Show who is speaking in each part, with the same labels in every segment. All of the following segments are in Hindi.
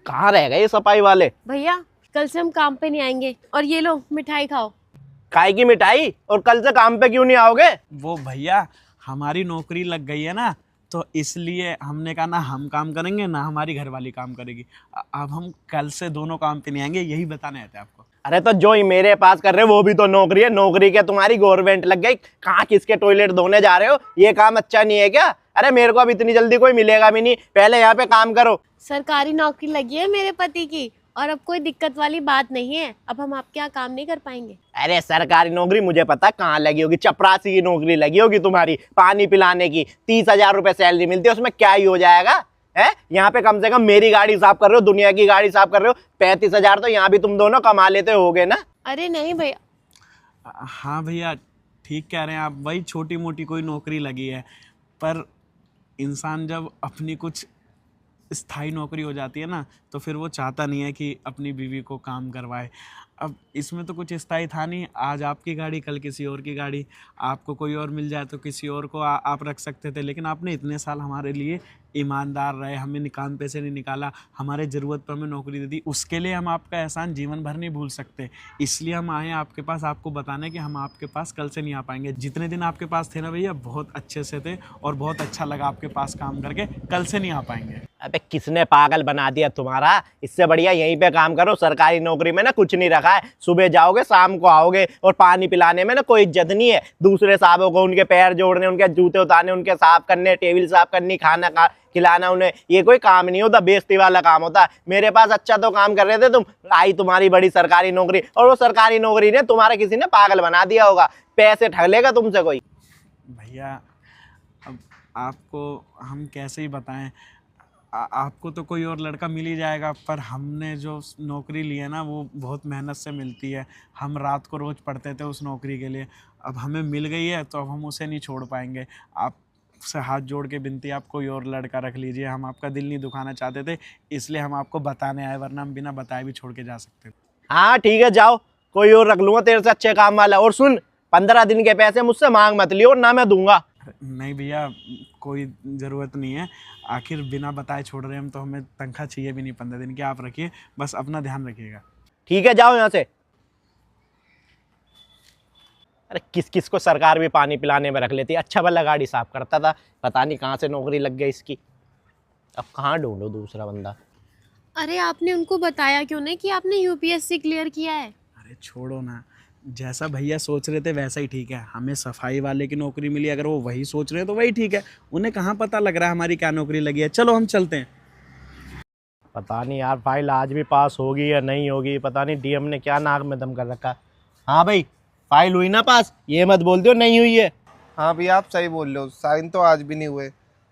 Speaker 1: कहाँ रह गए ये सफाई वाले?
Speaker 2: भैया कल से हम काम पे नहीं आएंगे, और ये लो मिठाई खाओ।
Speaker 1: काय की मिठाई? और कल से काम पे क्यों नहीं आओगे?
Speaker 3: वो भैया हमारी नौकरी लग गई है ना, तो इसलिए हमने कहा ना हम काम करेंगे ना हमारी घरवाली काम करेगी। अब हम कल से दोनों काम पे नहीं आएंगे, यही बताने आए थे आपको।
Speaker 1: अरे तो जो ही मेरे पास कर रहे हो वो भी तो नौकरी है। नौकरी क्या तुम्हारी गवर्नमेंट लग गई? कहाँ किसके टॉयलेट धोने जा रहे हो? ये काम अच्छा नहीं है क्या? अरे मेरे को अब इतनी जल्दी कोई मिलेगा भी नहीं, पहले यहाँ पे काम करो।
Speaker 2: सरकारी नौकरी लगी है मेरे पति की, और अब कोई दिक्कत वाली बात नहीं है। अब हम आपके यहाँ काम नहीं कर पाएंगे।
Speaker 1: अरे सरकारी नौकरी मुझे पता कहाँ लगी होगी, चपरासी की नौकरी लगी होगी तुम्हारी, पानी पिलाने की। 30,000 रुपए सैलरी मिलती है, उसमें क्या ही हो जाएगा है? यहाँ पे कम से कम मेरी गाड़ी साफ कर रहे हो, दुनिया की गाड़ी साफ कर रहे हो। 35,000 तो यहाँ भी तुम दोनों कमा लेते होगे ना?
Speaker 2: अरे नहीं भैया।
Speaker 3: हाँ भैया ठीक कह रहे हैं आप, वही छोटी मोटी कोई नौकरी लगी है, पर इंसान जब अपनी कुछ स्थायी नौकरी हो जाती है ना, तो फिर वो चाहता नहीं है कि अपनी बीवी को काम करवाए। अब इसमें तो कुछ स्थायी था नहीं, आज आपकी गाड़ी कल किसी और की गाड़ी, आपको कोई और मिल जाए तो किसी और को आप रख सकते थे। लेकिन आपने इतने साल हमारे लिए ईमानदार रहे, हमें काम पैसे नहीं निकाला, हमारे ज़रूरत पर हमें नौकरी दे दी, उसके लिए हम आपका एहसान जीवन भर नहीं भूल सकते। इसलिए हम आए आपके पास आपको बताने कि हम आपके पास कल से नहीं आ पाएंगे। जितने दिन आपके पास थे ना भैया, बहुत अच्छे से थे और बहुत अच्छा लगा आपके पास काम करके। कल से नहीं आ पाएंगे।
Speaker 1: अबे किसने पागल बना दिया तुम्हारा? इससे बढ़िया यहीं पे काम करो। सरकारी नौकरी में ना कुछ नहीं रखा है, सुबह जाओगे शाम को आओगे, और पानी पिलाने में ना कोई इज्जत नहीं है। दूसरे साहबों को उनके पैर जोड़ने, उनके जूते उतारने, उनके साफ करने, टेबल साफ करनी, खाना खिलाना उन्हें, ये कोई काम नहीं होता, बेइज्जती वाला काम होता है। मेरे पास अच्छा तो काम कर रहे थे तुम, आई तुम्हारी बड़ी सरकारी नौकरी, और वो सरकारी नौकरी ने तुम्हारा किसी ने पागल बना दिया होगा। पैसे ठग लेगा तुमसे कोई।
Speaker 3: भैया अब आपको हम कैसे ही बताएं, आपको तो कोई और लड़का मिल ही जाएगा, पर हमने जो नौकरी ली है ना वो बहुत मेहनत से मिलती है। हम रात को रोज़ पढ़ते थे उस नौकरी के लिए, अब हमें मिल गई है तो अब हम उसे नहीं छोड़ पाएंगे। आपसे हाथ जोड़ के विनती, आप कोई और लड़का रख लीजिए। हम आपका दिल नहीं दुखाना चाहते थे, इसलिए हम आपको बताने आए, वरना हम बिना बताए भी छोड़ के जा सकते थे।
Speaker 1: हाँ ठीक है, जाओ, कोई और रख लूंगा तेरे से अच्छे काम वाला। और सुन, 15 दिन के पैसे मुझसे मांग मत लियो, ना मैं दूंगा।
Speaker 3: नहीं भैया कोई ज़रूरत नहीं है, आखिर बिना बताए छोड़ रहे हैं हम, तो हमें तनख्वाह चाहिए भी नहीं 15 दिन की। आप रखिए, बस अपना ध्यान रखिएगा।
Speaker 1: ठीक है, जाओ यहाँ से। अरे किस किस को सरकार भी पानी पिलाने में रख लेती है। अच्छा भला गाड़ी साफ करता था, पता नहीं कहाँ से नौकरी लग गई इसकी। अब कहाँ ढूंढो दूसरा बंदा।
Speaker 2: अरे आपने उनको बताया क्यों नहीं कि आपने यूपीएससी क्लियर किया है?
Speaker 3: अरे छोड़ो ना, जैसा भैया सोच रहे थे वैसा ही ठीक है। हमें सफाई वाले की नौकरी मिली, अगर वो वही सोच रहे हैं तो वही ठीक है। उन्हें कहाँ पता लग रहा है हमारी क्या नौकरी लगी है। चलो हम चलते हैं।
Speaker 1: पता नहीं यार, फाइल आज भी पास होगी या नहीं होगी, पता नहीं डीएम ने क्या नाक में दम कर रखा। हाँ भाई, फाइल हुई ना पास? ये मत बोल दो नहीं हुई है।
Speaker 4: हाँ भैया आप सही बोल रहे हो, साइन तो आज भी नहीं हुए।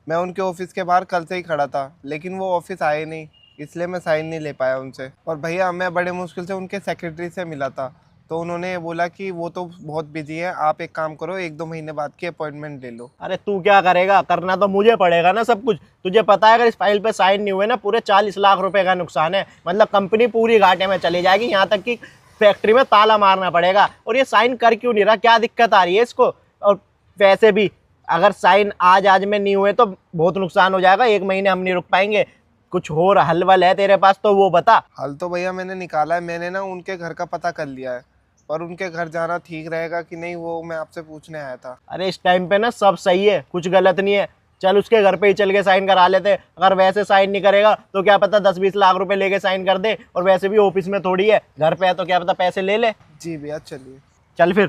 Speaker 4: मैं उनके ऑफिस के बाहर कल से ही खड़ा था, लेकिन वो ऑफिस आए नहीं, इसलिए मैं साइन नहीं ले पाया उनसे। और भैया मैं बड़े मुश्किल से उनके सेक्रेटरी से मिला था, तो उन्होंने बोला कि वो तो बहुत बिजी है, आप एक काम करो 1-2 महीने बाद की अपॉइंटमेंट ले लो।
Speaker 1: अरे तू क्या करेगा? करना तो मुझे पड़ेगा ना सब कुछ। तुझे पता है अगर इस फाइल पे साइन नहीं हुए ना, पूरे 40 लाख रुपए का नुकसान है। मतलब कंपनी पूरी घाटे में चली जाएगी, यहाँ तक कि फैक्ट्री में ताला मारना पड़ेगा। और ये साइन कर क्यों नहीं रहा? क्या दिक्कत आ रही है इसको? और वैसे भी अगर साइन आज में नहीं हुए तो बहुत नुकसान हो जाएगा, 1 महीने हम नहीं रुक पाएंगे। कुछ और हल वल है तेरे पास तो वो बता।
Speaker 4: हल तो भैया मैंने निकाला है, मैंने ना उनके घर का पता कर लिया है, पर उनके घर जाना ठीक रहेगा कि नहीं वो मैं आपसे पूछने आया था।
Speaker 1: अरे इस टाइम पे ना सब सही है, कुछ गलत नहीं है। चल उसके घर पे ही चल के साइन करा लेते। अगर वैसे साइन नहीं करेगा तो क्या पता 10-20 लाख रुपए लेके साइन कर दे, और वैसे भी ऑफिस में थोड़ी है, घर पे है तो क्या पता पैसे ले ले।
Speaker 4: जी भैया चलिए।
Speaker 1: चल फिर।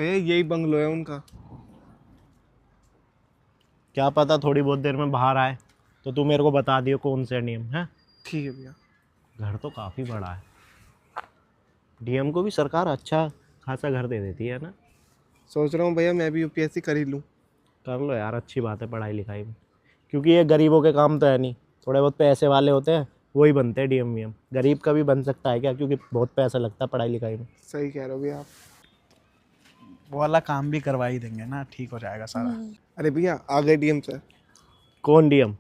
Speaker 4: भैया यही बंगलो है उनका।
Speaker 1: क्या पता थोड़ी बहुत देर में बाहर आए, तो तू मेरे को बता दियो कौन से नियम है।
Speaker 4: ठीक है भैया।
Speaker 1: घर तो काफ़ी बड़ा है, डीएम को भी सरकार अच्छा खासा घर दे देती है ना।
Speaker 4: सोच रहा हूँ भैया मैं भी यूपीएससी कर ही लूँ।
Speaker 1: कर लो यार, अच्छी बात है पढ़ाई लिखाई में, क्योंकि ये गरीबों के काम तो है नहीं। थोड़े बहुत पैसे वाले होते हैं वही बनते हैं डीएम वीएम। गरीब का भी बन सकता है क्या? क्योंकि बहुत पैसा लगता है पढ़ाई लिखाई में।
Speaker 4: सही कह रहे हो भैया आप।
Speaker 3: वो वाला काम भी करवा ही देंगे ना, ठीक हो जाएगा सारा।
Speaker 4: अरे भैया आ गए डीएम सर।
Speaker 1: कौन डीएम?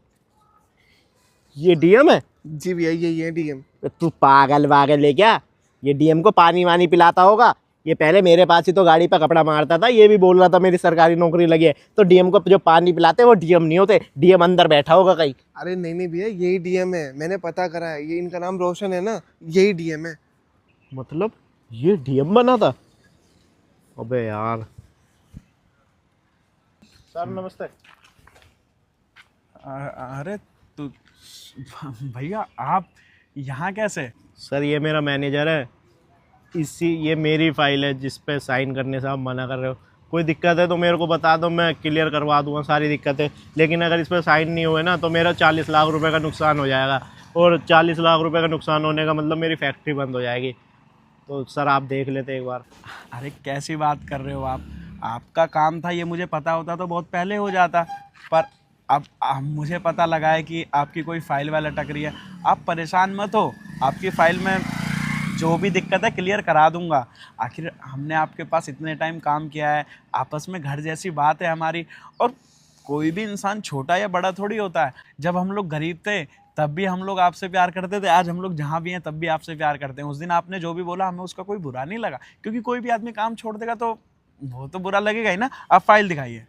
Speaker 1: ये डीएम है?
Speaker 4: जी भैया यही है डीएम।
Speaker 1: तू पागल वागल है क्या? ये डीएम को पानी वानी पिलाता होगा। ये पहले मेरे पास ही तो गाड़ी पर कपड़ा मारता था, ये भी बोल रहा था मेरी सरकारी नौकरी लगी है। तो डीएम को जो पानी पिलाते हैं वो डीएम नहीं होते, डीएम अंदर बैठा होगा कहीं।
Speaker 4: अरे नहीं नहीं भैया, यही डीएम है, मैंने पता करा है, ये इनका नाम रोशन है ना, यही डीएम है।
Speaker 1: मतलब ये डीएम बना था? अबे यार। सर नमस्ते।
Speaker 3: अरे तू भैया आप यहाँ कैसे?
Speaker 1: सर ये मेरा मैनेजर है, ये मेरी फाइल है जिस पे साइन करने से आप मना कर रहे हो। कोई दिक्कत है तो मेरे को बता दो, मैं क्लियर करवा दूंगा सारी दिक्कतें। लेकिन अगर इस पर साइन नहीं हुए ना तो मेरा 40 लाख रुपए का नुकसान हो जाएगा, और 40 लाख रुपए का नुकसान होने का मतलब मेरी फैक्ट्री बंद हो जाएगी। तो सर आप देख लेते एक बार।
Speaker 3: अरे कैसी बात कर रहे हो आप? आपका काम था, ये मुझे पता होता तो बहुत पहले हो जाता, पर अब मुझे पता लगा है कि आपकी कोई फाइल वाइल अटक रही है। आप परेशान मत हो, आपकी फ़ाइल में जो भी दिक्कत है क्लियर करा दूंगा। आखिर हमने आपके पास इतने टाइम काम किया है, आपस में घर जैसी बात है हमारी। और कोई भी इंसान छोटा या बड़ा थोड़ी होता है। जब हम लोग गरीब थे तब भी हम लोग आपसे प्यार करते थे, आज हम लोग जहाँ भी हैं तब भी आपसे प्यार करते हैं। उस दिन आपने जो भी बोला हमें उसका कोई बुरा नहीं लगा, क्योंकि कोई भी आदमी काम छोड़ देगा तो वो तो बुरा लगेगा ही ना। आप फाइल दिखाइए।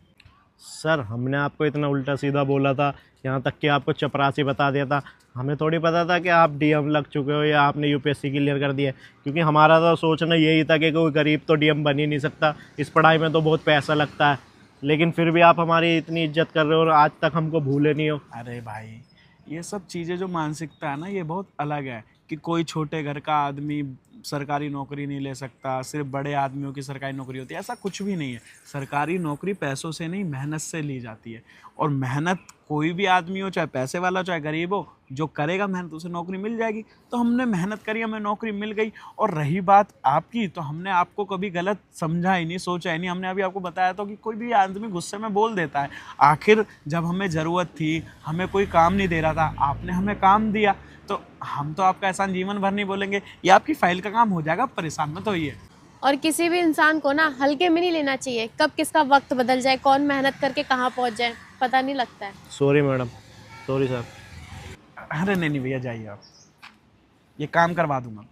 Speaker 1: सर हमने आपको इतना उल्टा सीधा बोला था, यहाँ तक कि आपको चपरासी बता दिया था। हमें थोड़ी पता था कि आप डीएम लग चुके हो या आपने यूपीएससी क्लियर कर दिया है। क्योंकि हमारा तो सोचना यही था कि कोई गरीब तो डीएम बन ही नहीं सकता, इस पढ़ाई में तो बहुत पैसा लगता है। लेकिन फिर भी आप हमारी इतनी इज्जत कर रहे हो और आज तक हमको भूले नहीं हो।
Speaker 3: अरे भाई, ये सब चीज़ें जो मानसिकता है ना, ये बहुत अलग है। कि कोई छोटे घर का आदमी सरकारी नौकरी नहीं ले सकता, सिर्फ बड़े आदमियों की सरकारी नौकरी होती है, ऐसा कुछ भी नहीं है। सरकारी नौकरी पैसों से नहीं, मेहनत से ली जाती है। और मेहनत कोई भी आदमी हो, चाहे पैसे वाला चाहे गरीब हो, जो करेगा मेहनत उसे नौकरी मिल जाएगी। तो हमने मेहनत करी, हमें नौकरी मिल गई। और रही बात आपकी, तो हमने आपको कभी गलत समझा ही नहीं, सोचा ही नहीं। हमने अभी आपको बताया था कि कोई भी आदमी गुस्से में बोल देता है। आखिर जब हमें ज़रूरत थी, हमें कोई काम नहीं दे रहा था, आपने हमें काम दिया, तो हम तो आपका एहसान जीवन भर नहीं बोलेंगे। ये आपकी फाइल का काम हो जाएगा, परेशान मत होइए।
Speaker 2: और किसी भी इंसान को ना हल्के में नहीं लेना चाहिए। कब किसका वक्त बदल जाए, कौन मेहनत करके कहाँ पहुँच जाए, पता नहीं लगता है।
Speaker 1: Sorry madam, sorry sir.
Speaker 3: अरे नहीं भैया, जाइए आप, ये काम करवा दूंगा।